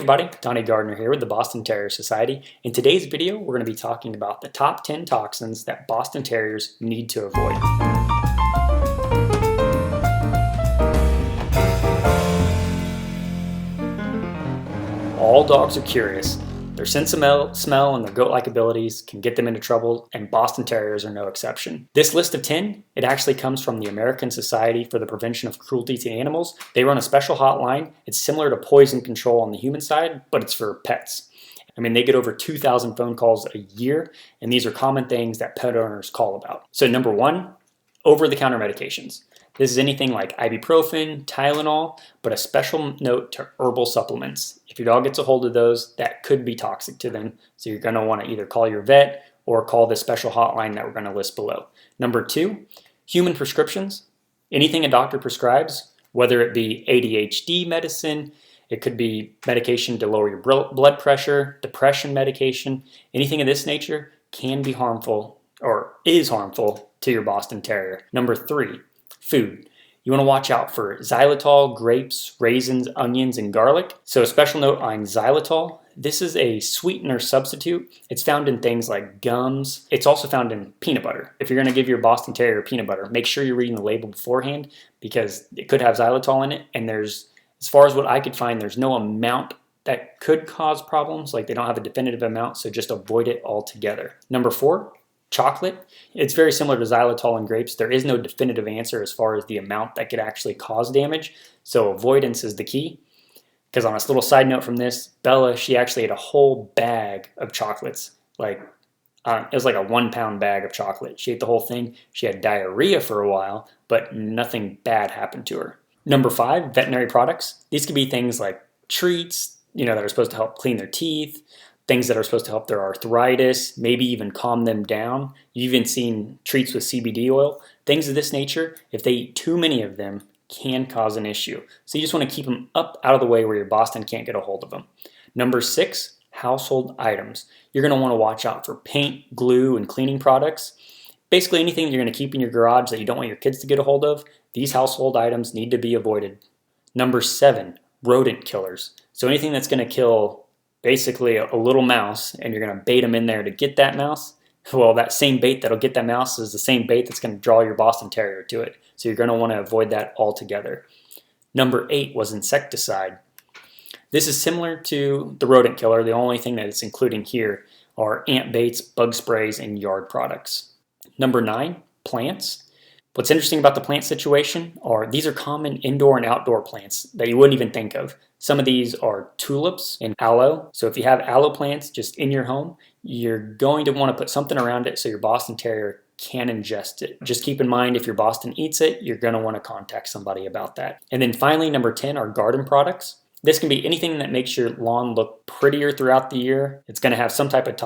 everybody, Donnie Gardner here with the Boston Terrier Society. In today's video, we're going to be talking about the top 10 toxins that Boston Terriers need to avoid. All dogs are curious. Their sense of smell and their goat-like abilities can get them into trouble, and Boston Terriers are no exception. This list of 10, it actually comes from the American Society for the Prevention of Cruelty to Animals. They run a special hotline. It's similar to poison control on the human side, but it's for pets. I mean, they get over 2,000 phone calls a year, and these are common things that pet owners call about. So number one, over-the-counter medications. This is anything like ibuprofen, Tylenol, but a special note to herbal supplements. If your dog gets a hold of those, that could be toxic to them. So you're going to want to either call your vet or call the special hotline that we're going to list below. Number two, human prescriptions. Anything a doctor prescribes, whether it be ADHD medicine, it could be medication to lower your blood pressure, depression medication, anything of this nature can be harmful or is harmful to your Boston Terrier. Number three, food. You want to watch out for xylitol, grapes, raisins, onions, and garlic. So a special note on xylitol. This is a sweetener substitute. It's found in things like gums. It's also found in peanut butter. If you're going to give your Boston Terrier peanut butter, make sure you're reading the label beforehand because it could have xylitol in it. And there's, as far as what I could find, there's no amount that could cause problems. Like they don't have a definitive amount, so just avoid it altogether. Number four, chocolate. It's very similar to xylitol and grapes. There is no definitive answer as far as the amount that could actually cause damage. So avoidance is the key. Because on a little side note from this, Bella, she actually ate a whole bag of chocolates. Like it was like a 1 pound bag of chocolate. She ate the whole thing. She had diarrhea for a while, but nothing bad happened to her. Number five, veterinary products. These could be things like treats, that are supposed to help clean their teeth, things that are supposed to help their arthritis, maybe even calm them down. You've even seen treats with CBD oil. Things of this nature, if they eat too many of them, can cause an issue. So you just want to keep them up out of the way where your Boston can't get a hold of them. Number six, household items. You're going to want to watch out for paint, glue, and cleaning products. Basically anything you're going to keep in your garage that you don't want your kids to get a hold of, these household items need to be avoided. Number seven, rodent killers. So anything that's going to kill basically a little mouse, and you're going to bait them in there to get that mouse, well, that same bait that'll get that mouse is the same bait that's going to draw your Boston Terrier to it. So you're going to want to avoid that altogether. Number eight was insecticide. This is similar to the rodent killer. The only thing that it's including here are ant baits, bug sprays, and yard products. Number nine, plants. What's interesting about the plant situation are these are common indoor and outdoor plants that you wouldn't even think of. Some of these are tulips and aloe. So if you have aloe plants just in your home, you're going to want to put something around it so your Boston Terrier can ingest it. Just keep in mind if your Boston eats it, you're going to want to contact somebody about that. And then finally, number 10 are garden products. This can be anything that makes your lawn look prettier throughout the year. It's going to have some type of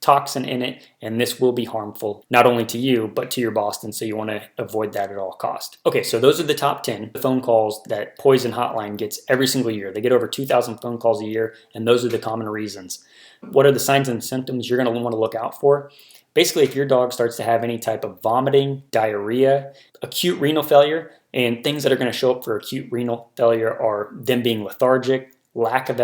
toxin in it, and this will be harmful, not only to you, but to your Boston, so you want to avoid that at all cost. Okay, so those are the top 10 phone calls that Poison Hotline gets every single year. They get over 2,000 phone calls a year, and those are the common reasons. What are the signs and symptoms you're going to want to look out for? Basically, if your dog starts to have any type of vomiting, diarrhea, acute renal failure, and things that are going to show up for acute renal failure are them being lethargic, lack of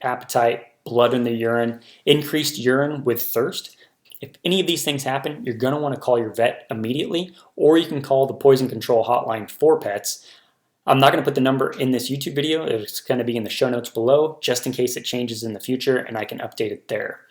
appetite, blood in the urine, increased urine with thirst. If any of these things happen, you're going to want to call your vet immediately, or you can call the poison control hotline for pets. I'm not going to put the number in this YouTube video. It's going to be in the show notes below, just in case it changes in the future, and I can update it there.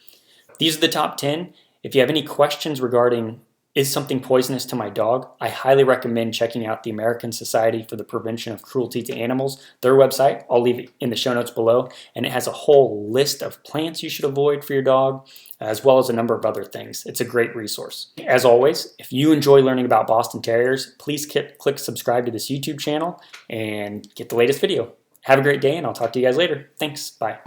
These are the top 10. If you have any questions regarding is something poisonous to my dog, I highly recommend checking out the American Society for the Prevention of Cruelty to Animals. Their website, I'll leave it in the show notes below, and it has a whole list of plants you should avoid for your dog, as well as a number of other things. It's a great resource. As always, if you enjoy learning about Boston Terriers, please click subscribe to this YouTube channel and get the latest video. Have a great day, and I'll talk to you guys later. Thanks. Bye.